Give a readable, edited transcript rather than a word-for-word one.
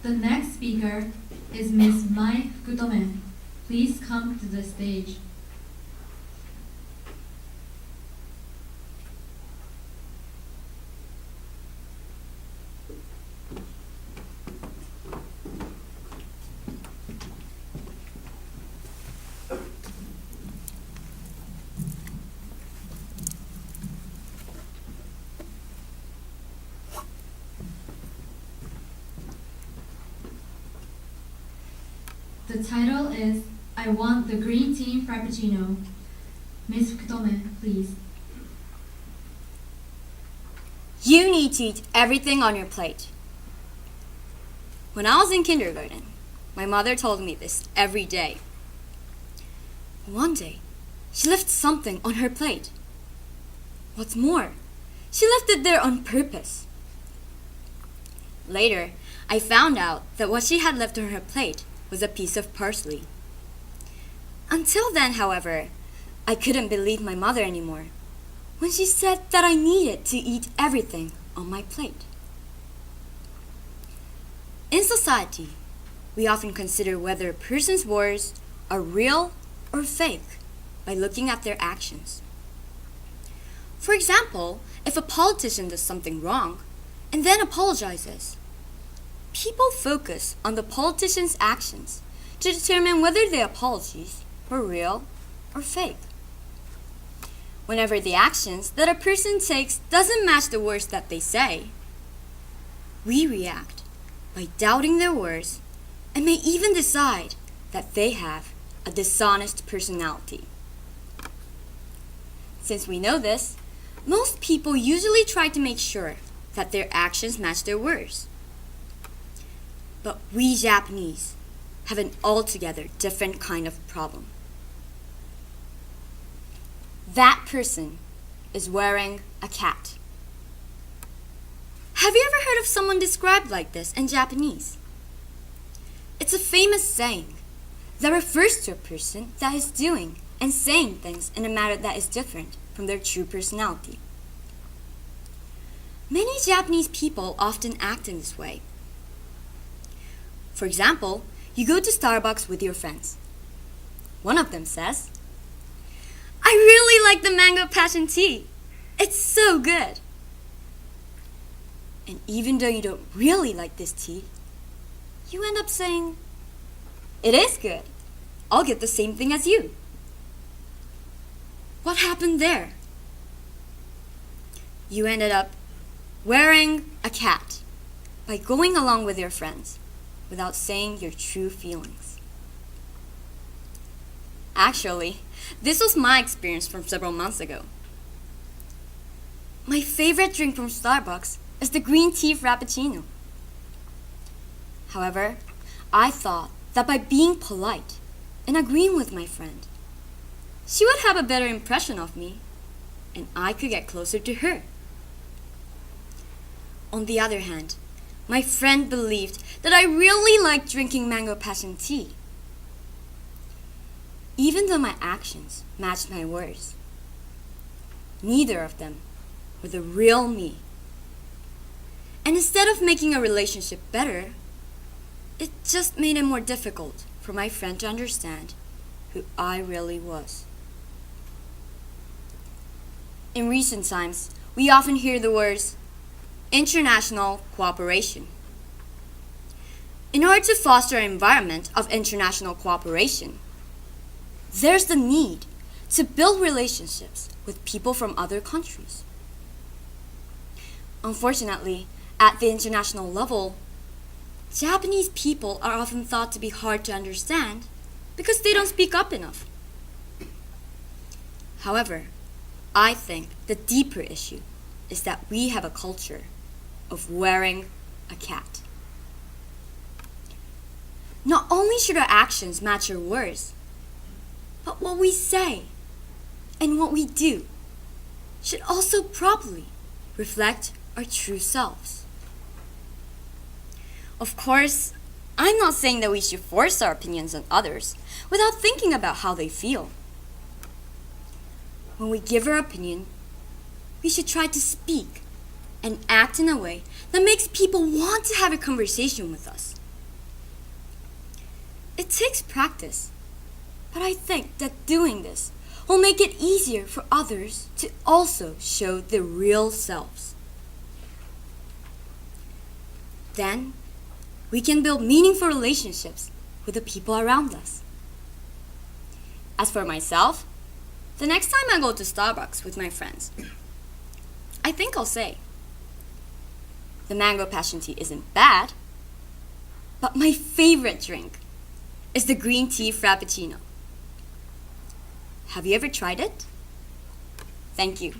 The next speaker is Ms. Mai Fukutome. Please come to the stage. The title is I Want the Green Tea Frappuccino. Ms. Fukutome, please. You need to eat everything on your plate. When I was in kindergarten, my mother told me this every day. One day, she left something on her plate. What's more, she left it there on purpose. Later, I found out that what she had left on her plate was a piece of parsley. Until then, however, I couldn't believe my mother anymore when she said that I needed to eat everything on my plate. In society, we often consider whether a person's words are real or fake by looking at their actions. For example, if a politician does something wrong and then apologizes, people focus on the politician's actions to determine whether the apologies were real or fake. Whenever the actions that a person takes doesn't match the words that they say, we react by doubting their words and may even decide that they have a dishonest personality. Since we know this, most people usually try to make sure that their actions match their words. But we Japanese have an altogether different kind of problem. That person is wearing a cat. Have you ever heard of someone described like this in Japanese? It's a famous saying that refers to a person that is doing and saying things in a manner that is different from their true personality. Many Japanese people often act in this way. For example, you go to Starbucks with your friends. One of them says, "I really like the mango passion tea. It's so good." And even though you don't really like this tea, you end up saying, "It is good. I'll get the same thing as you." What happened there? You ended up wearing a cat by going along with your friends without saying your true feelings. Actually, this was my experience from several months ago. My favorite drink from Starbucks is the green tea frappuccino. However, I thought that by being polite and agreeing with my friend, she would have a better impression of me, and I could get closer to her. On the other hand, my friend believed that I really liked drinking mango passion tea. Even though my actions matched my words, neither of them were the real me. And instead of making a relationship better, it just made it more difficult for my friend to understand who I really was. In recent times, we often hear the words international cooperation. In order to foster an environment of international cooperation, there's the need to build relationships with people from other countries. Unfortunately, at the international level, Japanese people are often thought to be hard to understand because they don't speak up enough. However, I think the deeper issue is that we have a culture of wearing a cat. Not only should our actions match our words, but what we say and what we do should also properly reflect our true selves. Of course, I'm not saying that we should force our opinions on others without thinking about how they feel. When we give our opinion, we should try to speak and act in a way that makes people want to have a conversation with us It takes practice, but I think that doing this will make it easier for others to also show their real selves. Then, we can build meaningful relationships with the people around us. As for myself, the next time I go to Starbucks with my friends, I think I'll say, the mango passion tea isn't bad, but my favorite drink is the green tea frappuccino. Have you ever tried it? Thank you.